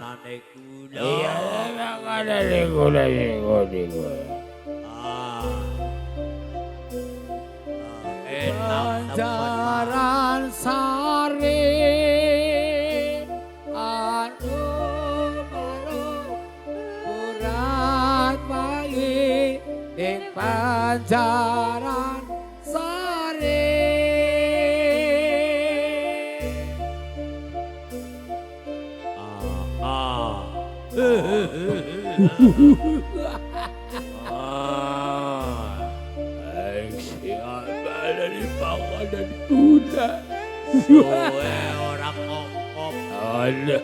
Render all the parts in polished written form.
makanane gula. Iya makanane gula. Enak Pancaran sari urat pagi di Pancaran sari. Dari panganan kuda. suwe orang ngomong. Ada.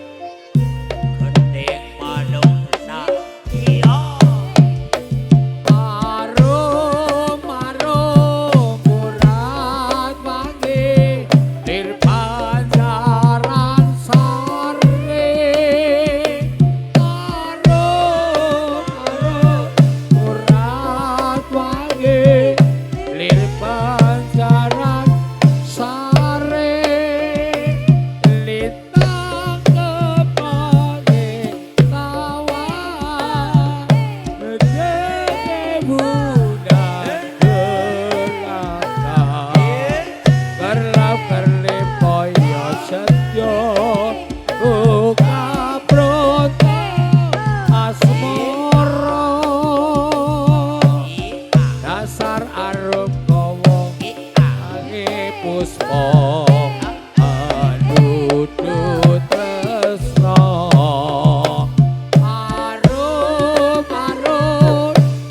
Keting manungsa. Iya. Arum urat pagi di Pancaran sari. Arum urat pagi di Pancaran sari. Lintang kepake kawan Gede budak gelapkan Gerlap gerlip koyo setyo Buka pronto asmoro Dasar arum kowo Angi puspo Adudu tresno Arum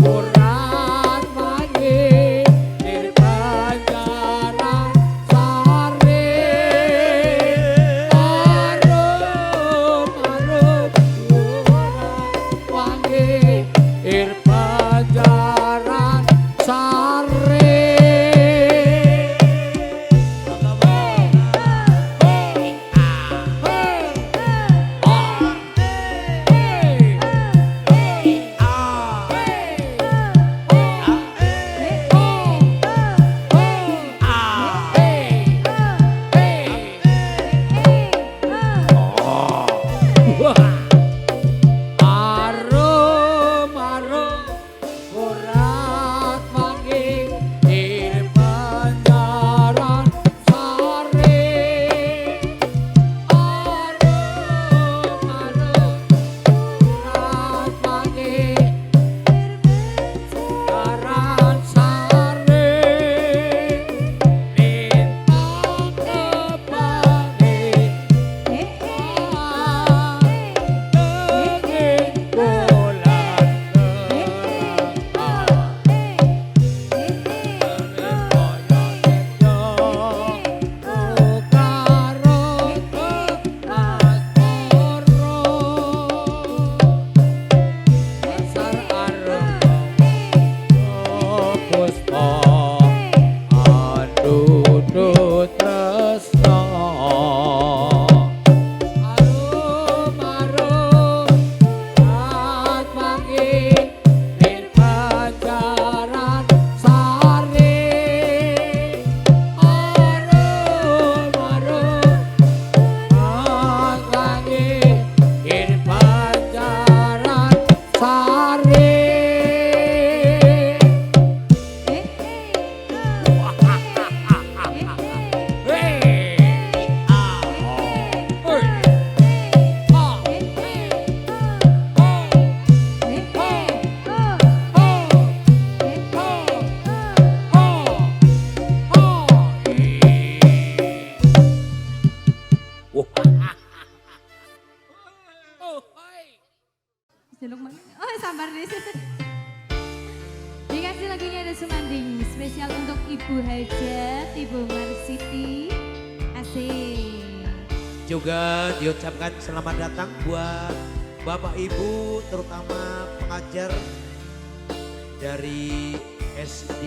urat pagi di Pancaran sari. Arum urat pagi di Pancaran sari. Arum urat pagi di Pancaran sari. Arum urat pagi Pancaran sari. Lintang kepake Teging bulan Tresno Arum urat pagi di Pancaran sari. Arum urat pagi di Pancaran sari. Jeluk mana? Oh, sabar deh. Dikasih lagunya ada Sumanding spesial untuk Ibu Hajat, Ibu Marsiti. Asik. Juga diucapkan selamat datang buat Bapak Ibu terutama pengajar dari SD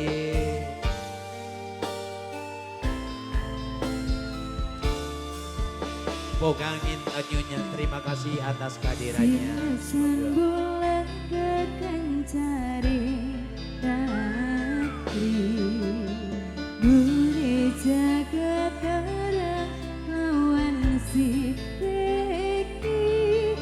Bogangin Anyunya. Terima kasih atas kehadirannya. Bulan kekancari ratri Bure jagat terang lawan si reki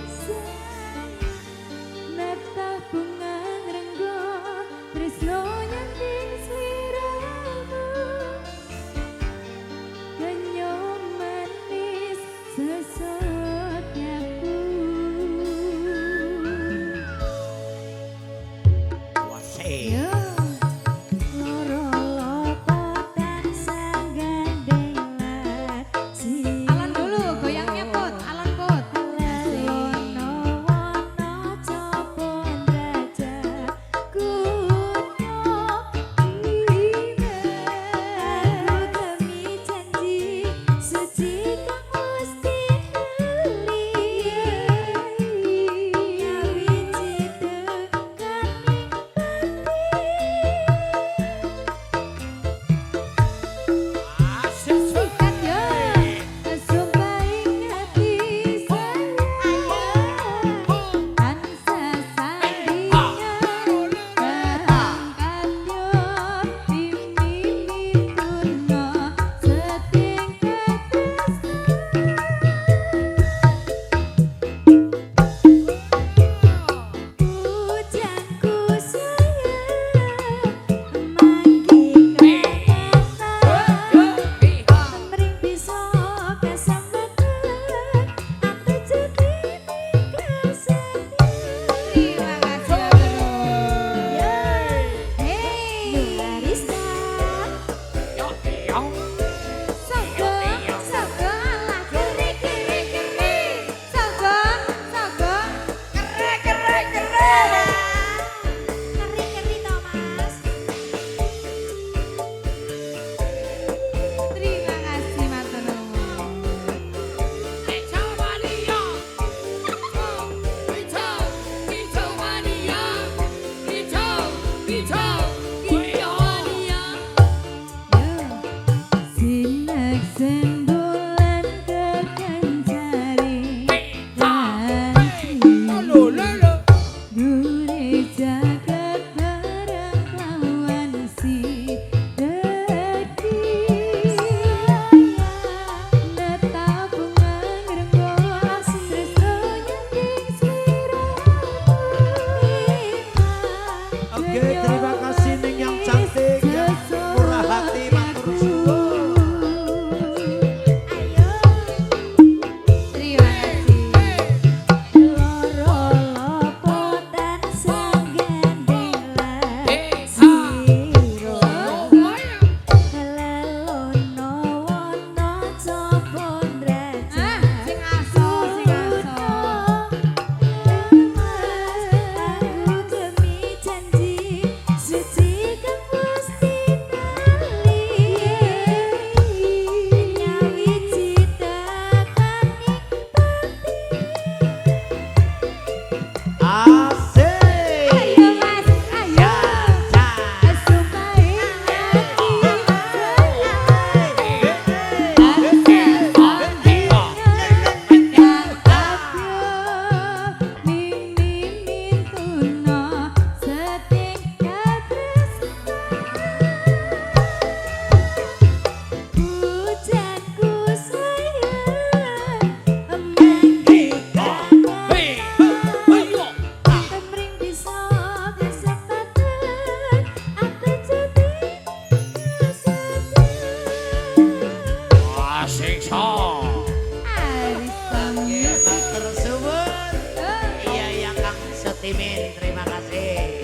Timin, terima kasih.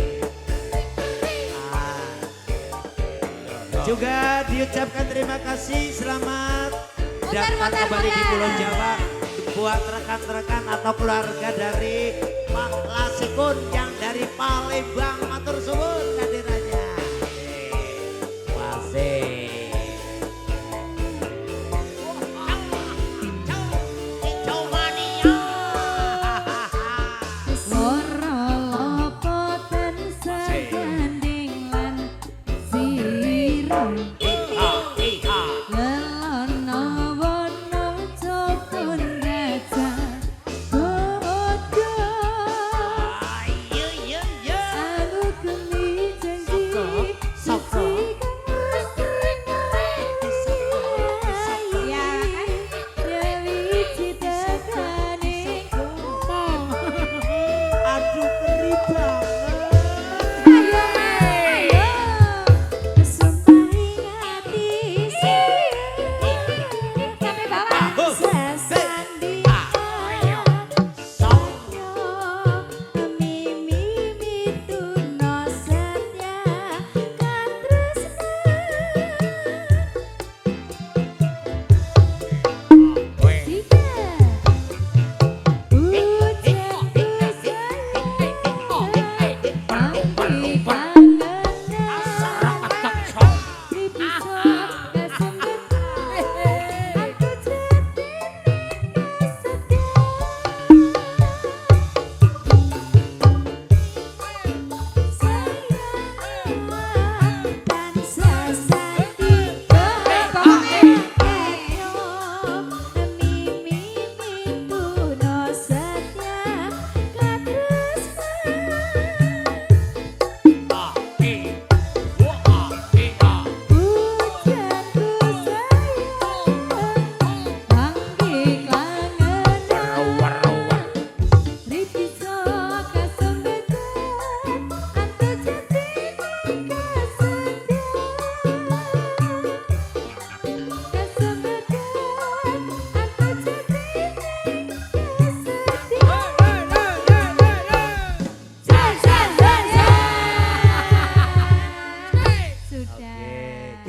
Nah, juga diucapkan terima kasih, selamat datang kembali di Pulau Jawa buat rekan-rekan atau keluarga dari Pak Lasikun yang dari Palembang, matur suwun kehadirannya. Wasih.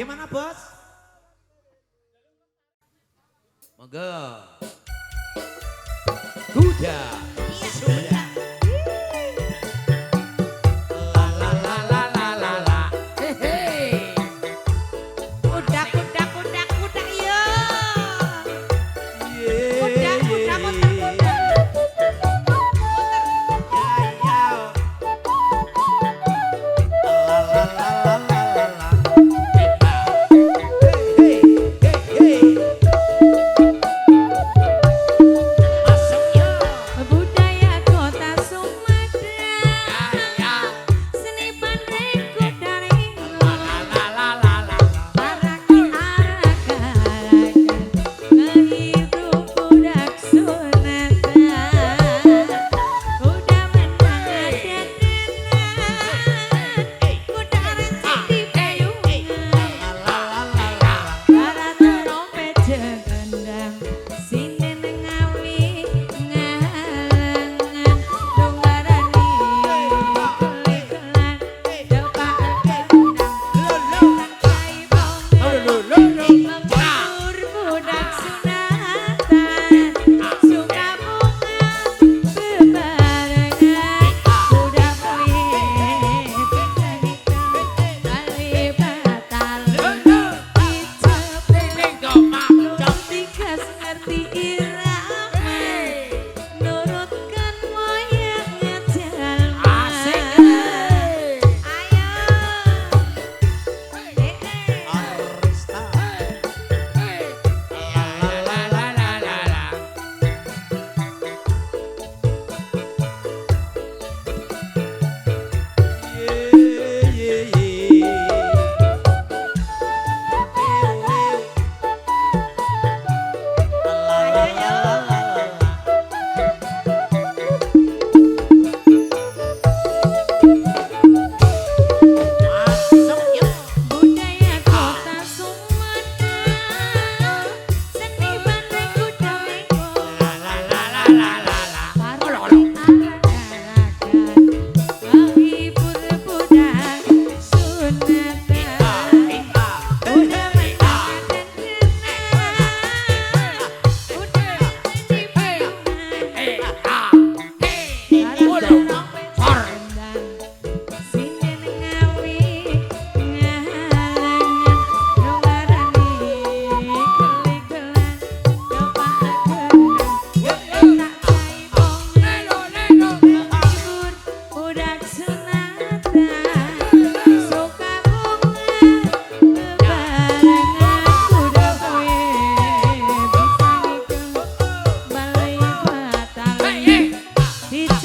Gimana bos? Monggo. Kuda. Sudah. La la la la la la la. Hehe. Kuda kuda kuda kuda yo. Yeay. Kuda kuda muter kuda. Ya ya. La la la la la la la. Hey hey hey hey.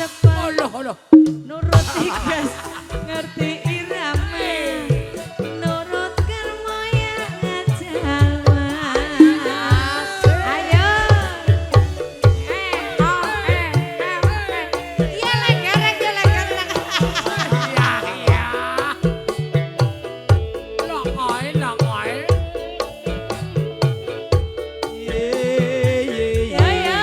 cepet Oloh. nuruti gas ngerti irama nurutkan moyang jalma ayo iya legarek ya legarek Iya. Lokoi. Ye ye ya ye. ya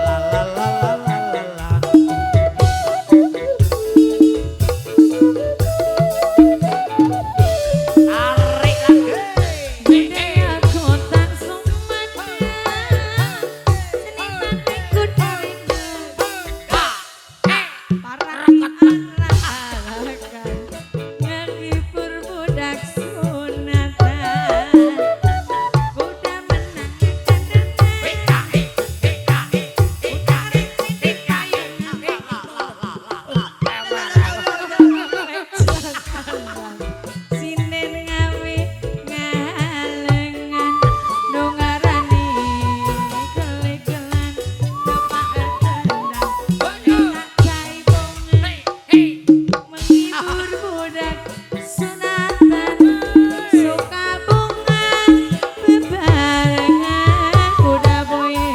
La la la la la la. Tarik lagi. aku tak sumanya seniman ikut para arah-arahan ngehibur budak sunatan kuda menang sinen ngawe ngalengan nungarani kelegelan tepak tendang tak jaibongan menghibur budak sunatan suka bunga bebarengan kuda boye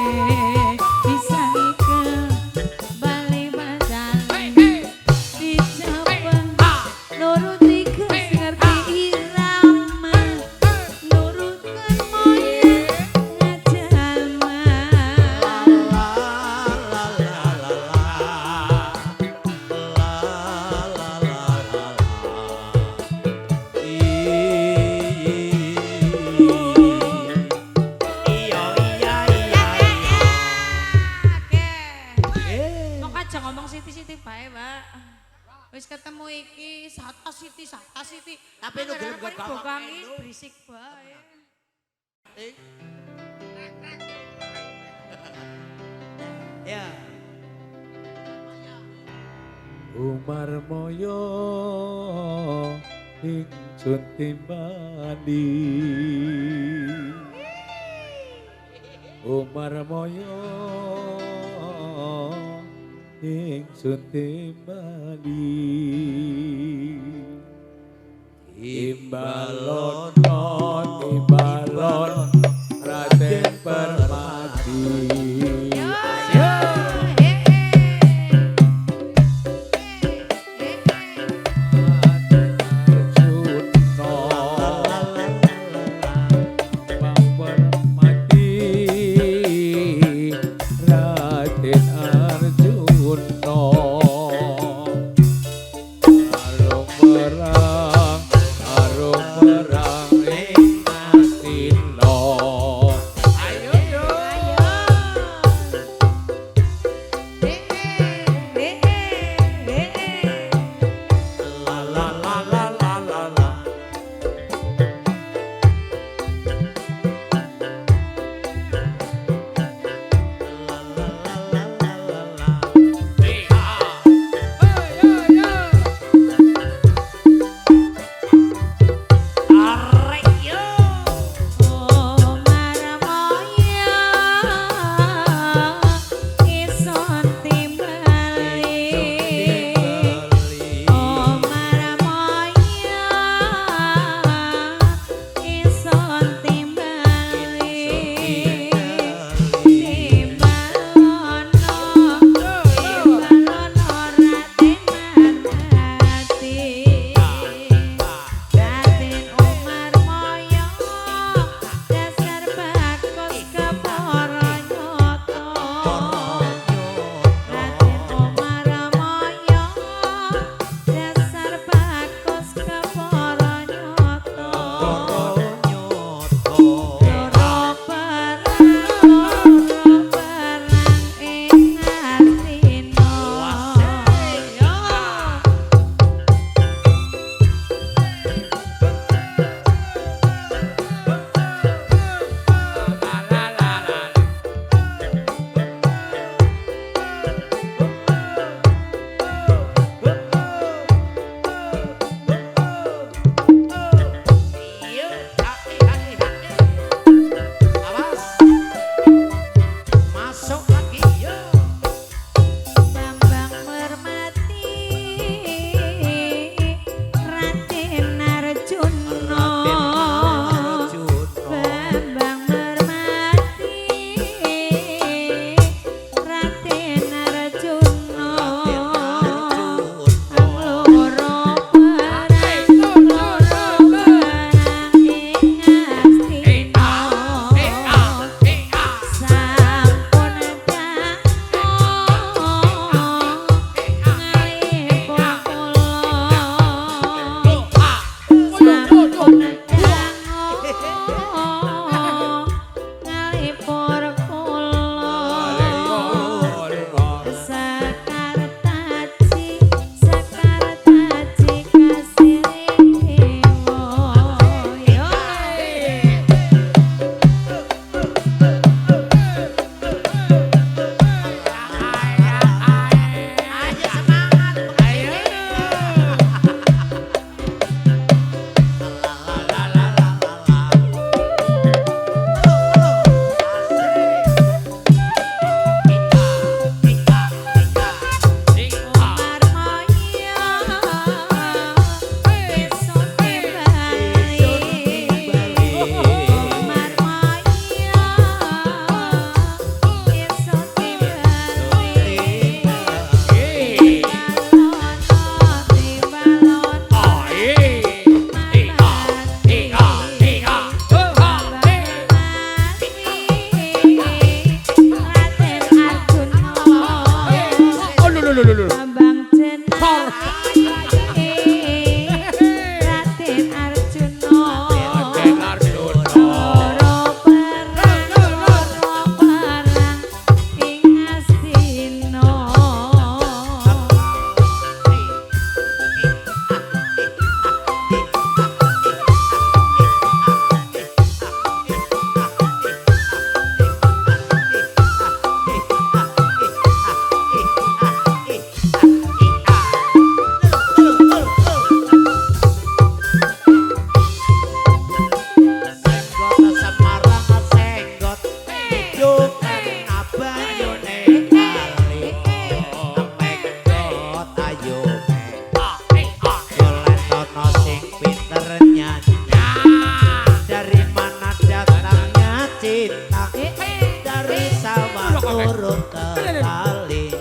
bisa ke balik badan dicepeng nuruti gas ngerti irama nurutkan moyang ngajalma Kok aja ngomong siti-siti bae, Mbak. Wis ketemu iki Sata Siti. Tapi lu gelem gak bawa bokangi lu. berisik bae. Ya. Umar moyo ingsun timbali Umar moyo ingsun timbali Imbalon Raden Permati Arung perang ing Astina urut tali.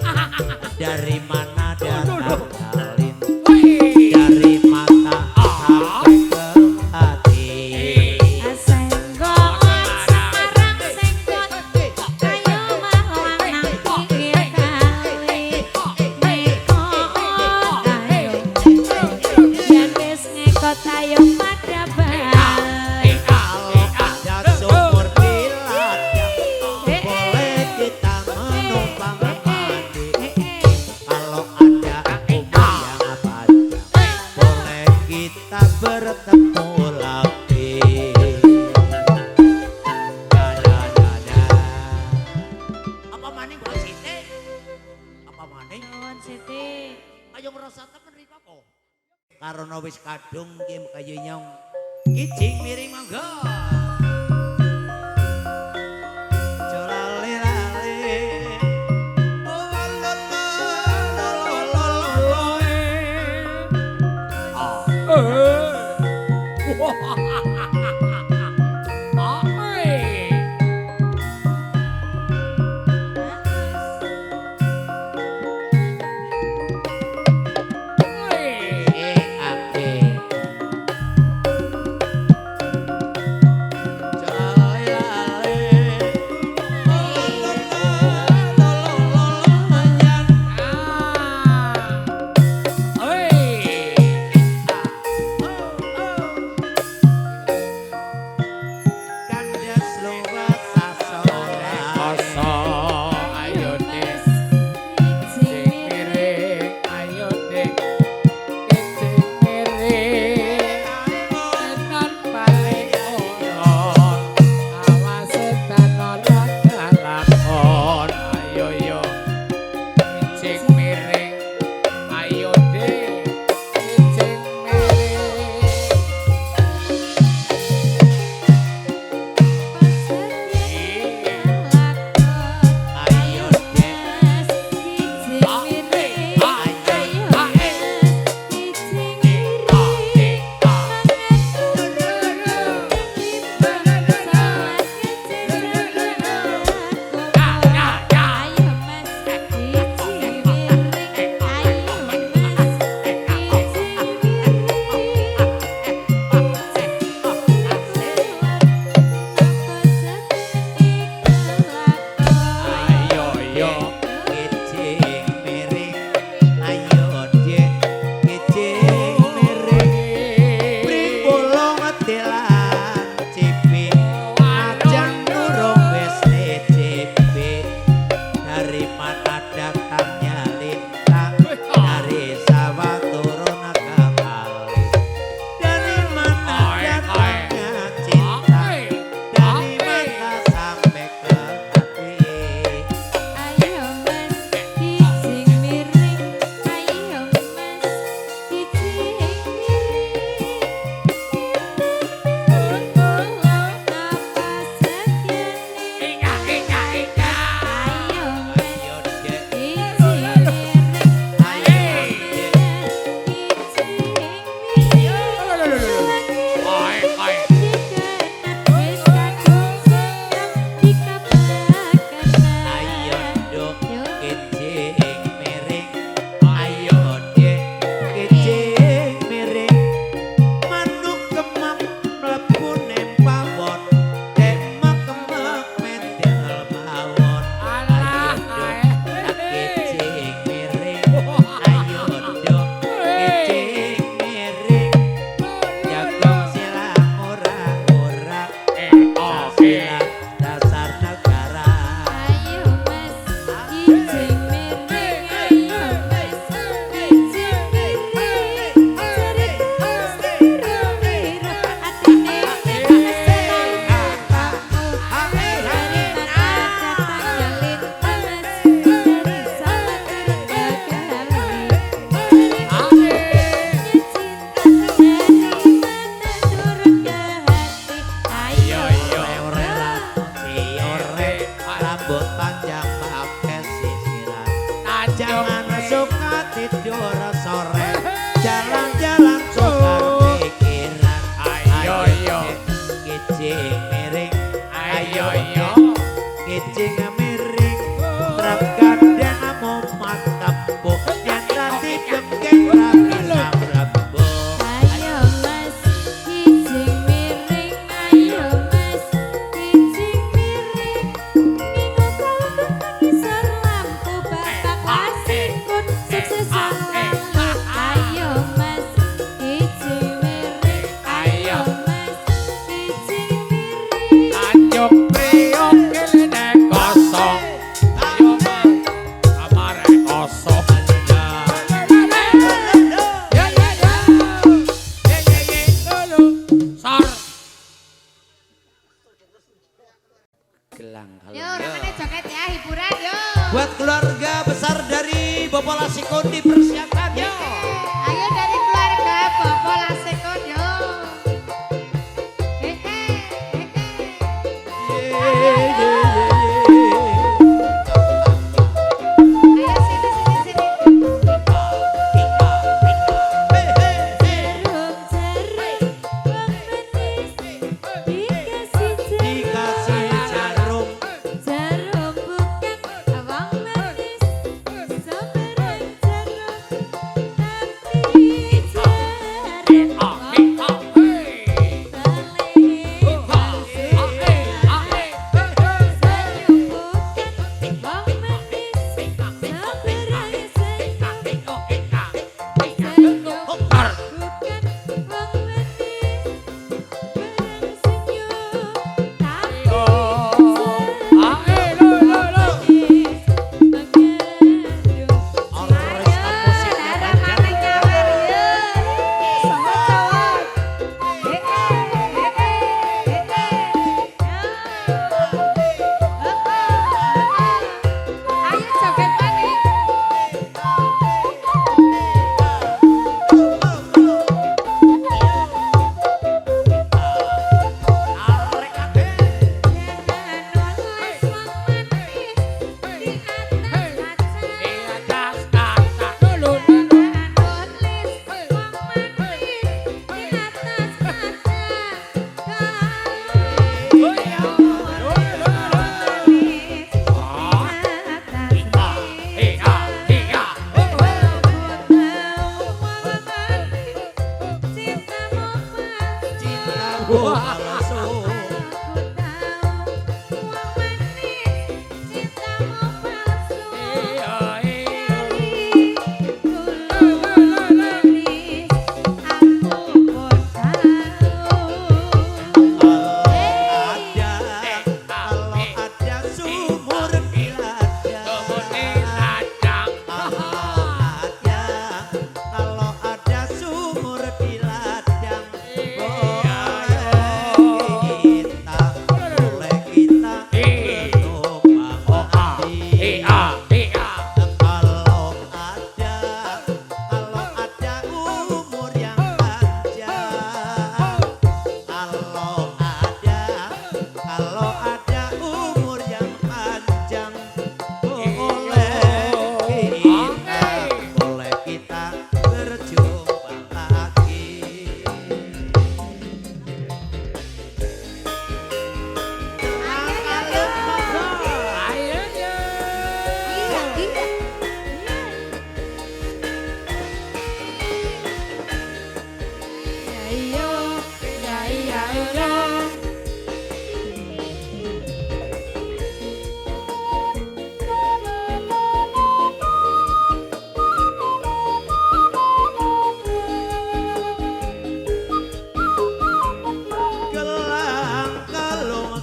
Dari mana datang jalin? Dari mata sampai ke hati. Senggot sekarang senggot kayu malang pinggir kali neko ayo yen wis ngekot ayo pada balik Kalau ada sumur di ladang, boleh kita menumpang mandi. Kalau ada umur yang panjang, boleh kita bertemu lagi. Apa maning Mbak Siti? Apa maning? Nuwun Siti. Ayo ngrasa temen rika kok. Karena wis kadung ki kayu nyong. Kijing miring mangga. Jolale-lale. Oh la la la la la la. Ake. Jolale-lale. Oh la la la la Kandas luwes sasora. Asa ayo dek sing miring ayo dek sing miring tenan balik ono awas tenan lakon ayo yo sing miring ayo dek sing miring Ayo dek. ayo yo Kijing miring, ayo dek, kijing miring. Primbulung tilan cipi, ajan durung wis nicipi. Dari mana datangnya lintang, dari sawah turun ke kali. Dari mana datangnya cinta, dari mata sampai ke hati. Ayo dek, ayo dok, kijing miring. Ayo dek, kijing miring. Manuk kemak mlebu ning pawon, demak kemak mendel mawon. Ayo dok, kijing miring. Ayo dok, kijing miring. Jagong silang ora-ora, silang dasar negara. Rambut panjang pakai sisiran. Jangan suka tidur sore, jalan-jalan suka pikiran. Ayo, yo. Kijing miring, Ayo, yo. kijing miring. Gelang kalau Yo, ramane joget ya, hiburan yo. buat keluarga besar dari Bopo Lasikon dipersiapkan yo. Ayo dari keluarga Bopo Lasikon yo. Ayo sini sini sini. Dikasih jarum orkestra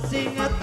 musiknya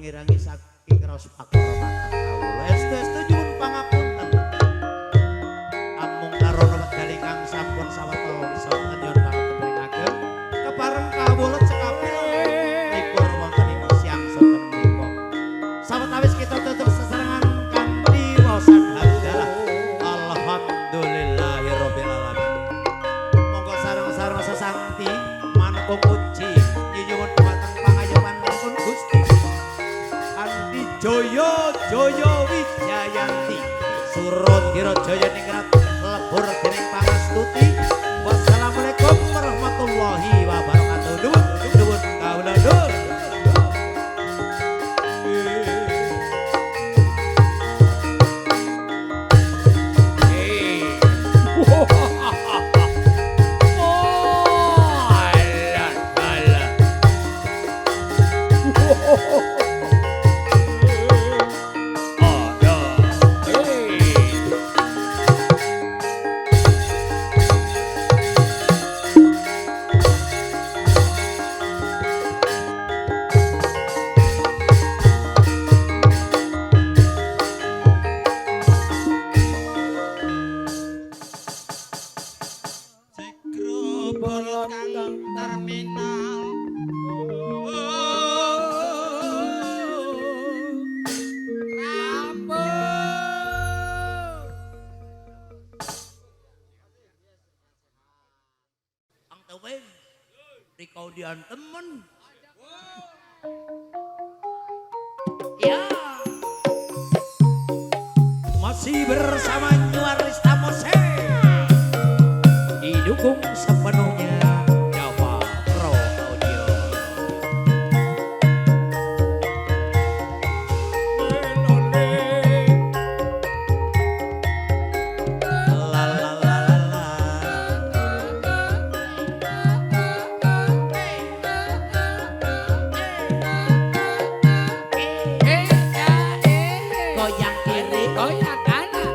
ngirangi saking raos pakara mateng kawula. Estu-estu nyuwun pangapunten. Amung karono wekdal ingkang sampun sawetara sampun nyuwun pangapunten ageng. Kepareng kawula cekapil libur wonten ing siang sonten menika. Sawetawis kita tutup sesarengan kanthi waosan hamdalah. Alhamdulillahirabbil alamin. Monggo sareng-sareng sesangti maneka puji nyuwun dhumateng pangayomanipun Gusti. Andi Jaya Wijayanti Surodira Jaya ningrat lebur dening pangastuti. Wassalamualaikum warahmatullahi wabarakatuh. Nuwun kawula nuwun. Rikaudian temen. Ya. Masih bersama Nyuarista Mose. Didukung sepenuhnya Jawa Pro Audio. La la la la la. Goyang kiri, goyang kanan,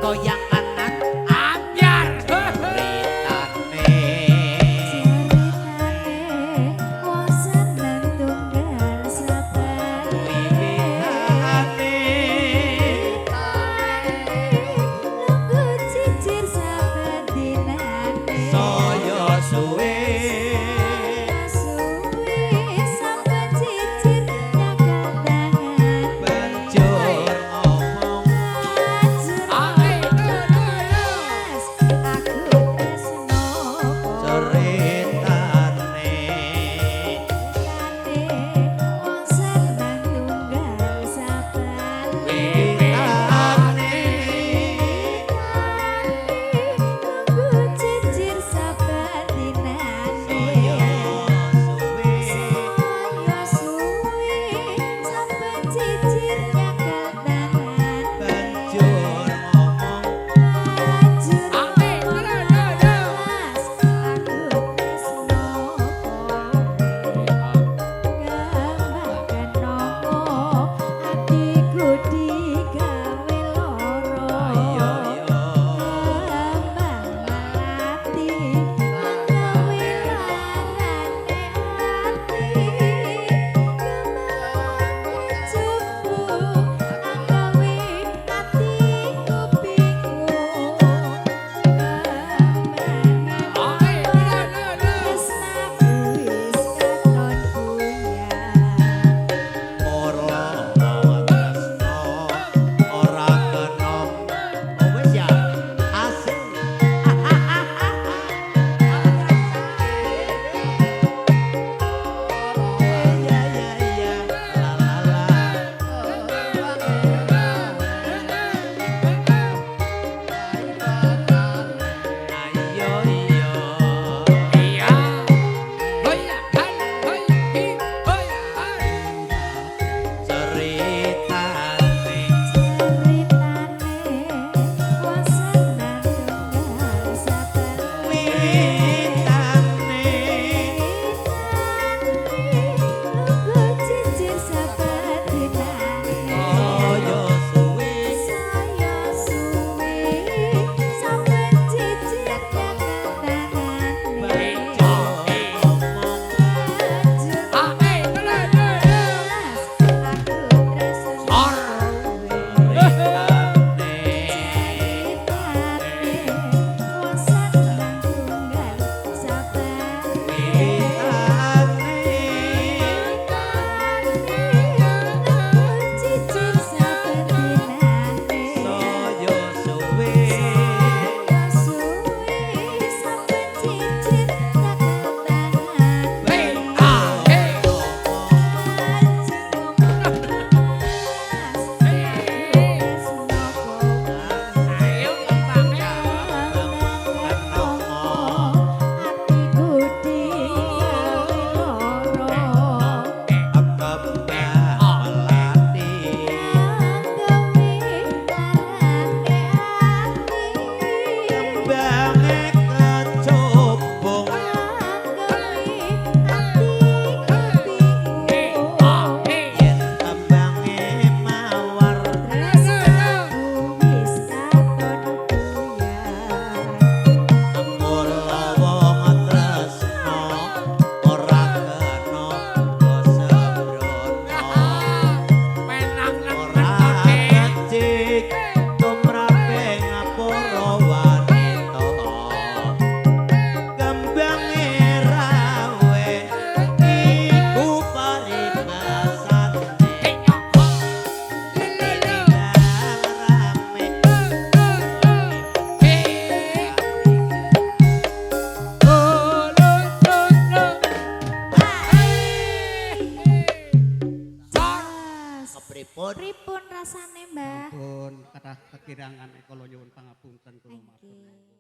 Pripun? Pripun rasane, Mbah? Pun kathah kekirangan kula nyuwun pangapunten kula matur. Nggih.